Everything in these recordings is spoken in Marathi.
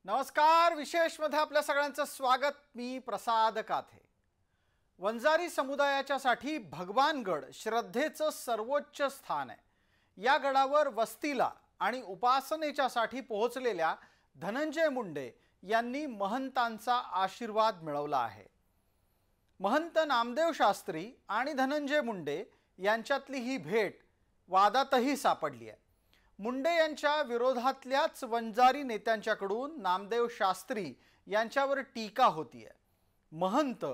नमस्कार, विशेषमध्ये आपल्या सगळ्यांचं स्वागत। मी प्रसाद काथे। वंजारी समुदायाच्यासाठी भगवानगड श्रद्धेचं सर्वोच्च स्थान आहे। या गडावर वस्तीला आणि उपासनेच्यासाठी पोहोचलेल्या धनंजय मुंडे यांनी महंतांचा आशीर्वाद मिळवला आहे। महंत नामदेव शास्त्री आणि धनंजय मुंडे यांच्यातली ही भेट वादातही सापडली आहे। मुंडे यांच्या विरोधातल्याच वंजारी नेत्यांच्याकडून नामदेव शास्त्री यांच्यावर टीका होतीये। महंत,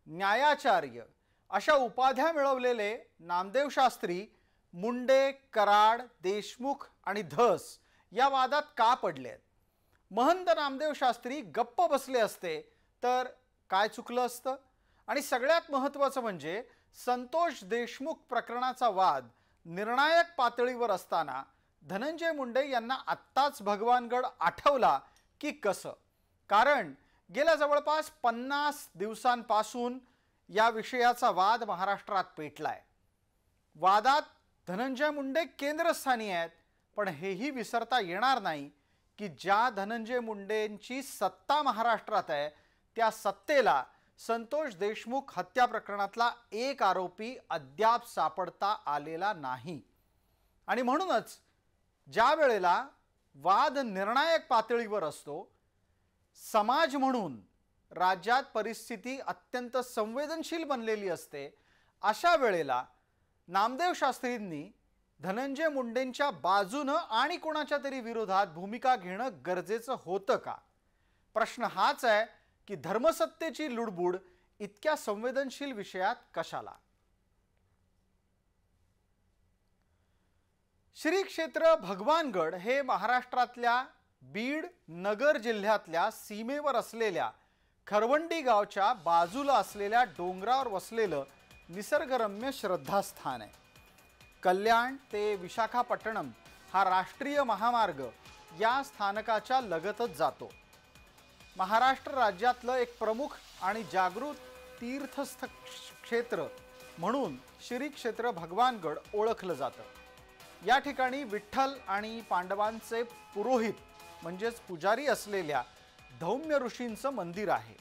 न्यायाचार्य अशा उपाध्या मिळवलेले नामदेव शास्त्री मुंडे, कराड, देशमुख आणि धस या वादात का पडले आहेत? महंत नामदेव शास्त्री गप्प बसले असते तर काय चुकलं असतं? आणि सगळ्यात महत्त्वाचं म्हणजे संतोष देशमुख प्रकरणाचा वाद निर्णायक पातळीवर असताना धनंजय मुंडे यांना आत्ताच भगवानगड आठवला की कसं? कारण गेल्या जवळपास 50 दिवसांपासून या विषयाचा वाद महाराष्ट्रात पेटलाय। वादात धनंजय मुंडे केंद्रस्थानी आहेत, पण हेही विसरता येणार नाही की ज्या धनंजय मुंडेंची सत्ता महाराष्ट्रात आहे त्या सत्तेला संतोष देशमुख हत्या प्रकरणातला एक आरोपी अद्याप सापडता आलेला नाही। आणि म्हणूनच ज्या वेळेला वाद निर्णायक पातळीवर असतो, समाज म्हणून राज्यात परिस्थिती अत्यंत संवेदनशील बनलेली असते, अशा वेळेला नामदेव शास्त्रींनी धनंजय मुंडेंच्या बाजूने आणि कोणाच्या तरी विरोधात भूमिका घेणं गरजेचं होतं का? प्रश्न हाच आहे की धर्मसत्तेची लुडबुड इतक्या संवेदनशील विषयात कशाला? श्री क्षेत्र भगवानगड हे महाराष्ट्रातल्या बीड नगर जिल्ह्यातल्या सीमेवर असलेल्या खरवंडी गावच्या बाजूला असलेल्या डोंगरावर वसलेलं निसर्गरम्य श्रद्धास्थान आहे। कल्याण ते विशाखापट्टणम हा राष्ट्रीय महामार्ग या स्थानकाच्या लगतच जातो। महाराष्ट्र राज्यातलं एक प्रमुख आणि जागृत तीर्थस्थ क्षेत्र म्हणून श्री क्षेत्र भगवानगड ओळखलं जातं। या ठिकाणी विठ्ठल आणि पांडवांचे पुरोहित म्हणजेच पुजारी असलेल्या धौम्य ऋषींचं मंदिर आहे।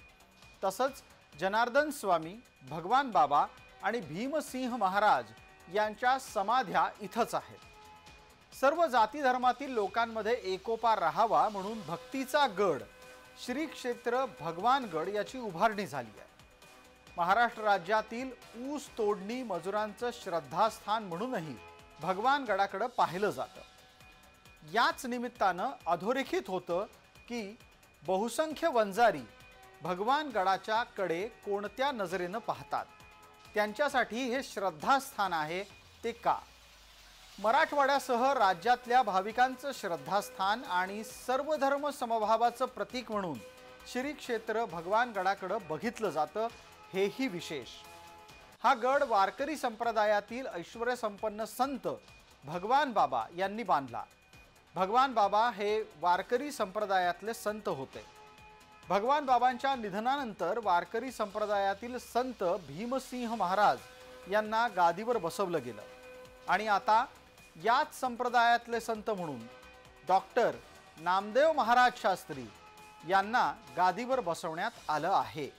तसंच जनार्दन स्वामी, भगवान बाबा आणि भीमसिंह महाराज यांच्या समाध्या इथंच आहेत। सर्व जाती धर्मातील लोकांमध्ये एकोपा राहावा म्हणून भक्तीचा गड श्री क्षेत्र भगवानगड याची उभारणी झाली आहे। महाराष्ट्र राज्यातील ऊस तोडणी मजुरांचं श्रद्धास्थान म्हणूनही भगवानगडाकडे पाहिलं जातं। याच निमित्तानं अधोरेखित होतं की बहुसंख्य वंजारी भगवानगडाच्या कडे कोणत्या नजरेनं पाहतात, त्यांच्यासाठी हे श्रद्धास्थान आहे ते का? मराठवाड्यासह राज्यातल्या भाविकांचं श्रद्धास्थान आणि सर्व धर्म समभावाचं प्रतीक म्हणून श्री क्षेत्र भगवानगडाकडे बघितलं जातं, हेही विशेष। हा गड वारकरी संप्रदायातील ऐश्वर्यसंपन्न संत भगवान बाबा यांनी बांधला। भगवान बाबा हे वारकरी संप्रदायातले संत होते। भगवान बाबांच्या निधनानंतर वारकरी संप्रदायातील संत भीमसिंह महाराज यांना गादीवर बसवलं गेलं आणि आता याच संप्रदायातले संत म्हणून डॉक्टर नामदेव महाराज शास्त्री यांना गादीवर बसवण्यात आलं आहे।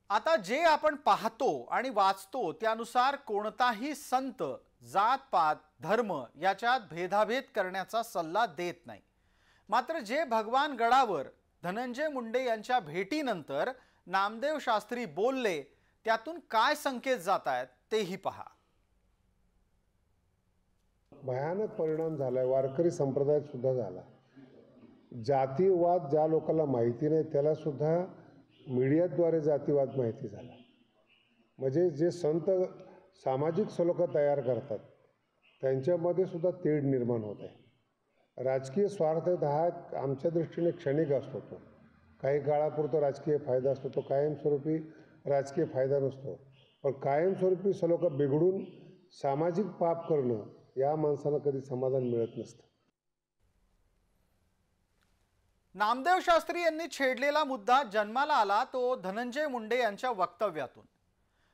आता जे आपण पाहतो आणि वाचतो त्यानुसार कोणताही संत जात पात धर्म याच्यात भेदाभेद करण्याचा सल्ला देत नाही। मात्र जे भगवान गडावर धनंजय मुंडे यांच्या भेटीनंतर नामदेव शास्त्री बोलले त्यातून काय संकेत जात आहेत तेही पहा। भयानक परिणाम झालाय, वारकरी संप्रदायात सुद्धा झाला। जातीवाद ज्या लोकांना माहिती नाही त्याला सुद्धा मीडियाद्वारे जातीवाद माहिती झाला। म्हणजे जे संत सामाजिक सलोखा तयार करतात त्यांच्यामध्ये सुद्धा तेढ निर्माण होत आहे। राजकीय स्वार्थ हा आमच्या दृष्टीने क्षणिक असतो, तो काही काळापुरता राजकीय फायदा असतो, तो कायमस्वरूपी राजकीय फायदा नसतो। पण कायमस्वरूपी सलोखा बिघडून सामाजिक पाप करणं या माणसाला कधी समाधान मिळत नसतं। नामदेव शास्त्री यांनी छेडलेला मुद्दा जन्माला आला तो धनंजय मुंडे यांच्या वक्तव्यातून।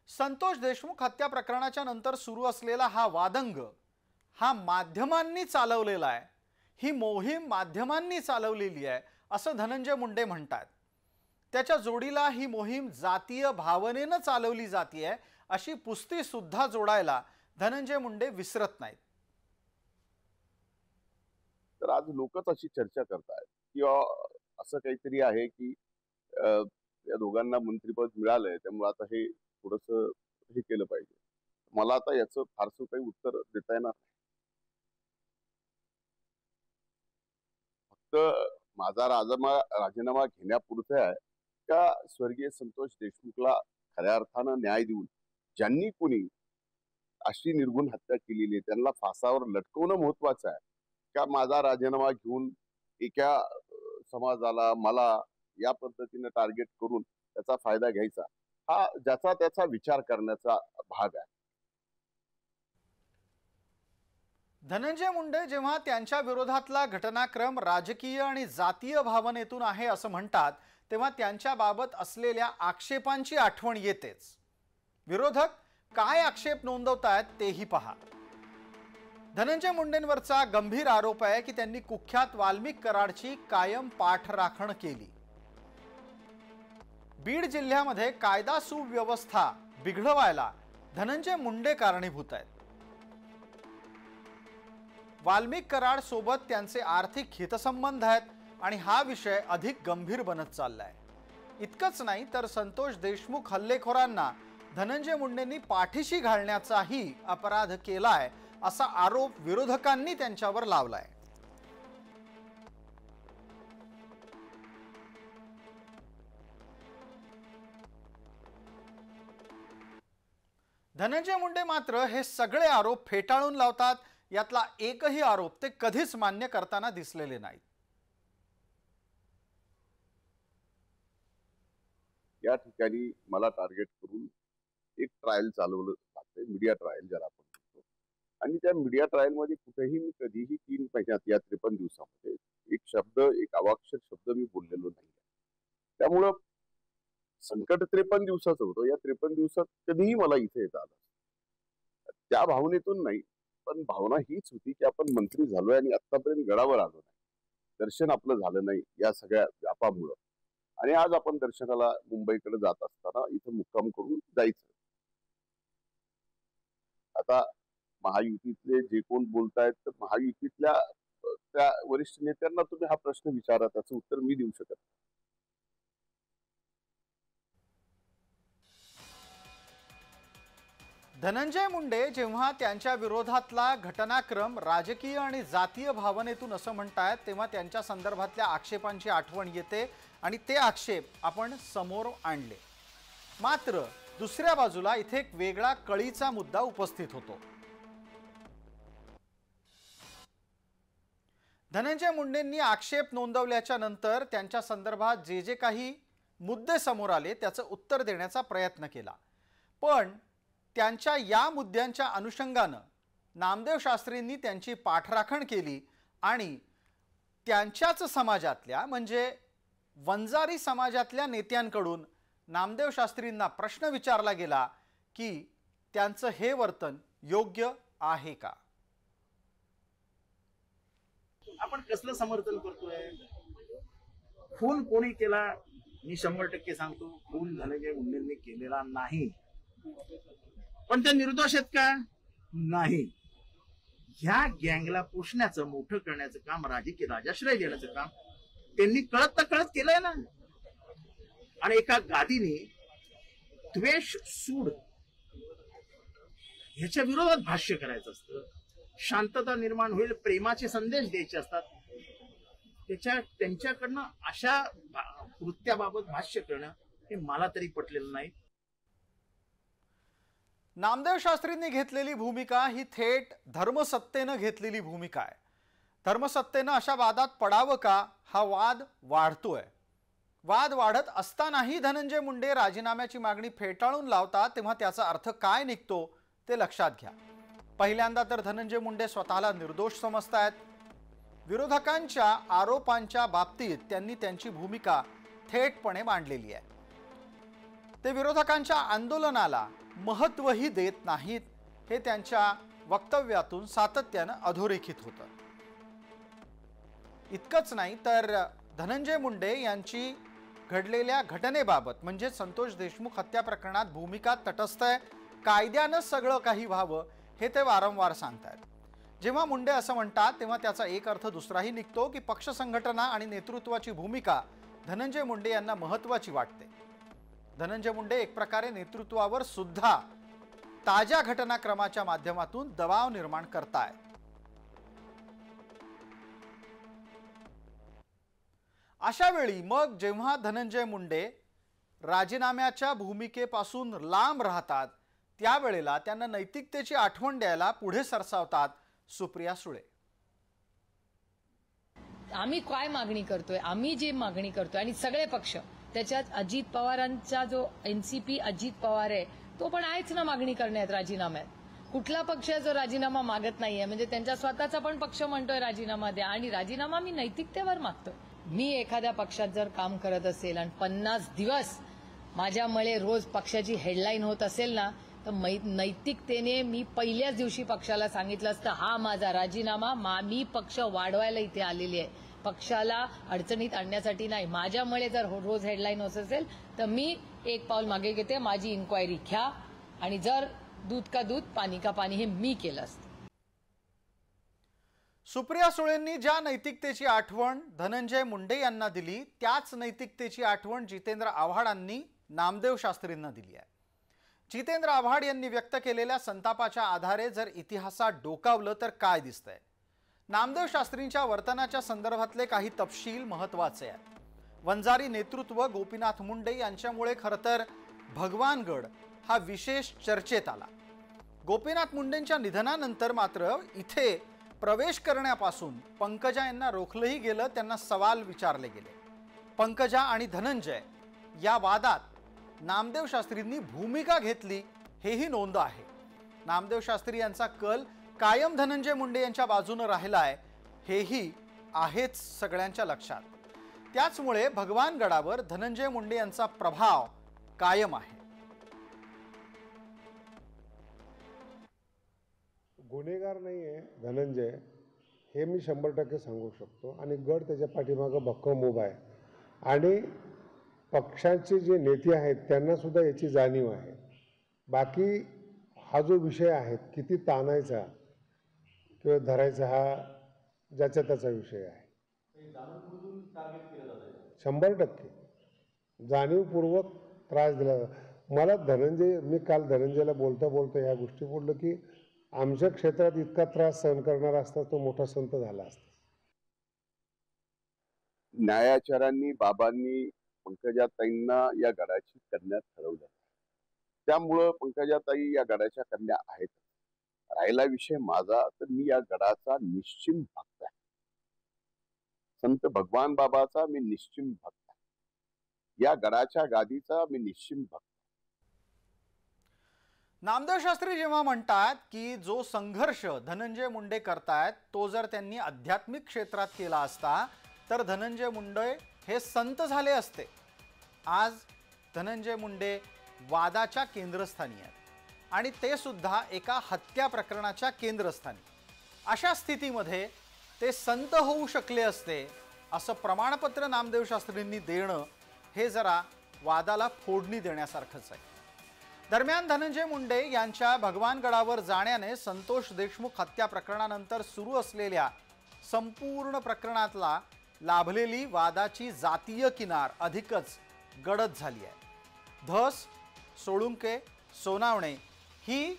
संतोष देशमुख हत्या प्रकरणाच्या नंतर सुरू असलेला हा वादंग हा माध्यमांनी चालवलेला आहे, ही मोहीम माध्यमांनी चालवलेली आहे असं धनंजय मुंडे म्हणतात। त्याच्या जोडीला ही मोहीम जातीय भावनेनं चालवली जातीये अशी पुस्ती सुद्धा जोडायला धनंजय मुंडे विसरत नाहीत। तर आज लोकच अशी चर्चा करतात किंवा असं काहीतरी आहे की या दोघांना मंत्रिपद मिळालंय त्यामुळे आता हे थोडंसं हे केलं पाहिजे। मला आता याचं फारसं काही उत्तर देता येणार नाही। फक्त माझा राजीनामा घेण्यापुरतं आहे का स्वर्गीय संतोष देशमुखला खऱ्या अर्थानं न्याय देऊन ज्यांनी कोणी अशी निर्गुण हत्या केलेली आहे त्यांना फासावर लटकवणं महत्वाचं आहे का माझा राजीनामा घेऊन एका समाजाला मला या पद्धतीने टार्गेट करून त्याचा फायदा घ्यायचा हा ज्याचा त्याचा विचार करण्याचा भाग आहे। धनंजय मुंडे जेव्हा त्यांच्या विरोधातला घटनाक्रम राजकीय आणि जातीय भावनेतून आहे असं म्हणतात तेव्हा त्यांच्या बाबत असलेल्या आक्षेपांची आठवण येतेच। विरोधक काय आक्षेप नोंदवतायत तेही पहा। धनंजय मुंडेंवरचा गंभीर आरोप आहे की त्यांनी कुख्यात वाल्मिक कराडची कायम पाठराखण केली। बीड जिल्ह्यामध्ये कायदा सुव्यवस्था बिघडवायला धनंजय मुंडे कारणीभूत आहेत। वाल्मिक कराड सोबत त्यांचे आर्थिक हितसंबंध आहेत आणि हा विषय अधिक गंभीर बनत चाललाय। इतकंच नाही तर संतोष देशमुख हल्लेखोरांना धनंजय मुंडेंनी पाठीशी घालण्याचाही अपराध केलाय असा आरोप विरोधकांनी त्यांच्यावर लावलाय। धनंजय मुंडे मात्र हे सगळे आरोप फेटाळून लावतात। यातला एकही आरोप ते कधीच मान्य करताना दिसलेले नाहीत। या ठिकाणी मला टार्गेट करून एक ट्रायल चालवलं जाते, मीडिया ट्रायल ज्याला आपण म्हणतो, आणि त्या मीडिया ट्रायल मध्ये कुठेही मी कधीही 3 महिन्यात या 53 दिवसामध्ये एक अवाक्षर शब्द मी बोललेलो नाही। त्यामुळं संकट 53 दिवसाचं होतं। या 53 दिवसात कधीही मला इथे येता आलं त्या भावनेतून नाही, पण भावना हीच होती की आपण मंत्री झालोय आणि आतापर्यंत गडावर आलो नाही, दर्शन आपलं झालं नाही या सगळ्या व्यापामुळं, आणि आज आपण दर्शनाला मुंबईकडे जात असताना इथं मुक्काम करून जायचं। आता महायुतीतले जे कोण बोलतायत तर महायुतीतल्या त्या वरिष्ठ नेत्यांना तुम्ही हा प्रश्न विचारा, त्याचं उत्तर मी देऊ शकत नाही। धनंजय मुंडे जेव्हा त्यांच्या विरोधातला घटनाक्रम राजकीय आणि जातीय भावनेतून असं म्हणतात तेव्हा त्यांच्या संदर्भातल्या आक्षेपांची आठवण येते आणि ते आक्षेप आपण समोर आणले। मात्र दुसऱ्या बाजूला इथे एक वेगळा कळीचा मुद्दा उपस्थित होतो। धनंजय मुंडेंनी आक्षेप नोंदवल्याच्या नंतर त्यांच्या संदर्भात जे जे काही मुद्दे समोर आले त्याचं उत्तर देण्याचा प्रयत्न केला, पण त्यांच्या या मुद्द्यांच्या अनुषंगानं नामदेव शास्त्रींनी त्यांची पाठराखण केली आणि त्यांच्याच समाजातल्या म्हणजे वंजारी समाजातल्या नेत्यांकडून नामदेव शास्त्रींना प्रश्न विचारला गेला की त्यांचं हे वर्तन योग्य आहे का। आपण कसलं समर्थन करतोय? खून कोणी केला? मी 100% सांगतो खून धनंजय मुंडेंनी केलेला नाही, पण ते निर्दोष आहेत का? नाही। ह्या गँगला पुसण्याचं मोठं करण्याचं काम, राजकीय राजाश्रय देण्याचं काम त्यांनी कळत केलंय ना। आणि एका गादीने द्वेष सूड ह्याच्या विरोधात भाष्य करायचं असतं, शांतता निर्माण होईल, प्रेमाचे संदेश द्यायचे असतात, त्यांच्याकडनं अशा कृत्याबाबत भाष्य करणं हे मला तरी पटलेलं नाही। नामदेव शास्त्रींनी घेतलेली भूमिका ही थेट धर्मसत्तेनं घेतलेली भूमिका आहे। धर्मसत्तेनं अशा वादात पडावं का हा वाद वाढतोय। वाद वाढत असतानाही धनंजय मुंडे राजीनाम्याची मागणी फेटाळून लावतात तेव्हा त्याचा अर्थ काय निघतो ते लक्षात घ्या। पहिल्यांदा तर धनंजय मुंडे स्वतःला निर्दोष समजतायत। विरोधकांच्या आरोपांच्या बाबतीत त्यांनी त्यांची भूमिका थेटपणे मांडलेली आहे। ते विरोधकांच्या आंदोलनाला महत्त्वही देत नाहीत हे त्यांच्या वक्तव्यातून सातत्यानं अधोरेखित होतं. इतकंच नाही तर धनंजय मुंडे यांची घडलेल्या घटनेबाबत म्हणजे संतोष देशमुख हत्या प्रकरणात भूमिका तटस्थ आहे, कायद्यानं सगळं काही व्हावं हे ते वारंवार सांगतात. जेव्हा मुंडे असं म्हणतात तेव्हा त्याचा एक अर्थ दुसराही निघतो की पक्ष संघटना आणि नेतृत्वाची भूमिका धनंजय मुंडे यांना महत्त्वाची वाटते. धनंजय मुंडे एक प्रकारे नेतृत्वावर सुद्धा ताज्या घटनाक्रमाच्या माध्यमातून दबाव निर्माण करतायत. अशा वेळी मग जेव्हा धनंजय मुंडे राजीनाम्याच्या भूमिकेपासून लांब राहतात त्यावेळेला त्यांना नैतिकतेची आठवण द्यायला पुढे सरसावतात सुप्रिया सुळे. आम्ही काय मागणी करतोय, आम्ही जी मागणी करतोय आणि सगळे पक्ष त्याच्यात अजित पवारांचा जो एनसीपी अजित पवार आहे तो पण आहेच ना मागणी करण्यात राजीनाम्यात. कुठला पक्ष जो राजीनामा मागत नाहीये म्हणजे त्यांचा स्वतःचा पण पक्ष म्हणतोय राजीनामा द्या आणि राजीनामा मी नैतिकतेवर मागतोय. मी एखाद्या पक्षात जर काम करत असेल आणि 50 दिवस माझ्यामुळे रोज पक्षाची हेडलाईन होत असेल ना तर नैतिकतेने मी पहिल्याच दिवशी पक्षाला सांगितलं असतं हा माझा राजीनामा, मी पक्ष वाढवायला इथे आलेली आहे, पक्षाला अडचणीत आणण्यासाठी नाही. माझ्यामुळे जर रोज हेडलाईन होत असेल तर मी एक पाऊल मागे घेते, माझी इन्क्वायरी घ्या आणि जर दूध का दूध पाणी का पाणी हे मी केलं असतं. सुप्रिया सुळेंनी ज्या नैतिकतेची आठवण धनंजय मुंडे यांना दिली त्याच नैतिकतेची आठवण जितेंद्र आव्हाडांनी नामदेव शास्त्रींना दिली आहे. जितेंद्र आव्हाड यांनी व्यक्त केलेल्या संतापाच्या आधारे जर इतिहासात डोकावलं तर काय दिसतंय? नामदेव शास्त्रींच्या वर्तनाच्या संदर्भातले काही तपशील महत्त्वाचे आहेत. वंजारी नेतृत्व गोपीनाथ मुंडे यांच्यामुळे खरं तर भगवानगड हा विशेष चर्चेत आला. गोपीनाथ मुंडेंच्या निधनानंतर मात्र इथे प्रवेश करण्यापासून पंकजा यांना रोखलंही गेलं, त्यांना सवाल विचारले गेले. पंकजा आणि धनंजय या वादात नामदेव शास्त्रींनी भूमिका घेतली हेही नोंद आहे. नामदेव शास्त्री यांचा कल कायम धनंजय मुंडे यांच्या बाजूने राहिलाय हेही आहेच सगळ्यांच्या लक्षात. त्याचमुळे भगवानगडावर धनंजय मुंडे यांचा प्रभाव कायम आहे. गुन्हेगार नाही आहे धनंजय, हे मी 100% सांगू शकतो आणि गड त्याच्या पाठीमागं भक्कम उभा आहे आणि पक्षाचे जे नेते आहेत त्यांना सुद्धा याची जाणीव आहे. बाकी हा जो विषय आहे किती ताणायचा किंवा धरायचा हा ज्याचा त्याचा विषय आहे. 100% जाणीवपूर्वक त्रास दिला. मला मी काल धनंजयला बोलता बोलता ह्या गोष्टी बोललो की आमच्या क्षेत्रात इतका त्रास सहन करणारा असता तो मोठा संत झाला असता. न्यायाचार्यांनी बाबांनी पंकजाताईंना या गडाची कन्या ठरवलं, त्यामुळं पंकजाताई या गडाच्या कन्या आहेत. राहिला विषय माझा तर मी या गडाचा निश्चिम भक्त आहे. संत भगवान बाबाचा मी निश्चिम भक्त आहे. या गडाच्या गादीचा मी निश्चिम भक्त. नामदेव शास्त्री जेव्हा म्हणतात की जो संघर्ष धनंजय मुंडे करतायत तो जर त्यांनी आध्यात्मिक क्षेत्रात केला असता तर धनंजय मुंडे हे संत झाले असते. आज धनंजय मुंडे वादाच्या केंद्रस्थानी आहेत आणि ते सुद्धा एका हत्या प्रकरणाच्या केंद्रस्थानी. अशा स्थितीमध्ये ते संत होऊ शकले असते असं प्रमाणपत्र नामदेव शास्त्रींनी देणं हे जरा वादाला फोडणी देण्यासारखंच आहे. दरम्यान धनंजय मुंडे यांच्या भगवानगडावर जाण्याने संतोष देशमुख हत्या प्रकरणानंतर सुरू असलेल्या संपूर्ण प्रकरणातला लाभलेली वादाची जातीय किनार अधिकच गडद झाली आहे. धस, सोळुंके, सोनावणे ही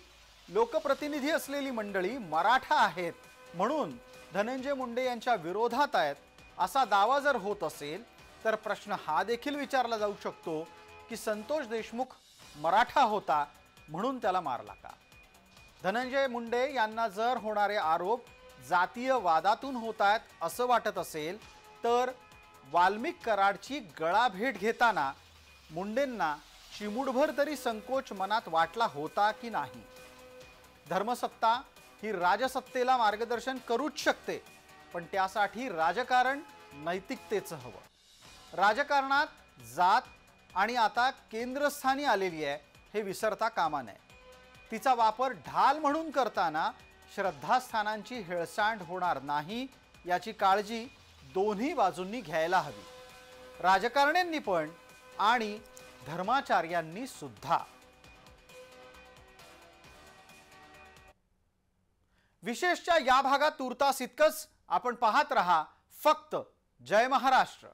लोकप्रतिनिधी असलेली मंडळी मराठा आहेत म्हणून धनंजय मुंडे यांच्या विरोधात आहेत असा दावा जर होत असेल तर प्रश्न हा देखील विचारला जाऊ शकतो की संतोष देशमुख मराठा होता म्हणून त्याला मारला का? धनंजय मुंडे यांना जर होणारे आरोप जातीय वादातून होत आहेत असं वाटत असेल तर वाल्मिक कराडची गळाभेट घेताना मुंडेंना चिमुडभर तरी संकोच मनात वाटला होता की नाही? धर्मसत्ता ही राजसत्तेला मार्गदर्शन करूच शकते पण त्यासाठी राजकारण नैतिकतेचं हवं. राजकारणात जात आणि आता केंद्रस्थानी आलेली आहे हे विसरता कामा नये. तिचा वापर ढाल म्हणून करताना श्रद्धास्थानांची हेळसांड होणार नाही याची काळजी दोन्ही बाजूंनी घ्यायला हवी, राजकारण्यांनी पण आणि धर्माचार्यांनी सुद्धा। विशेषच्या या भागात तुर्तास इतकंच। आपण पाहत रहा फक्त जय महाराष्ट्र।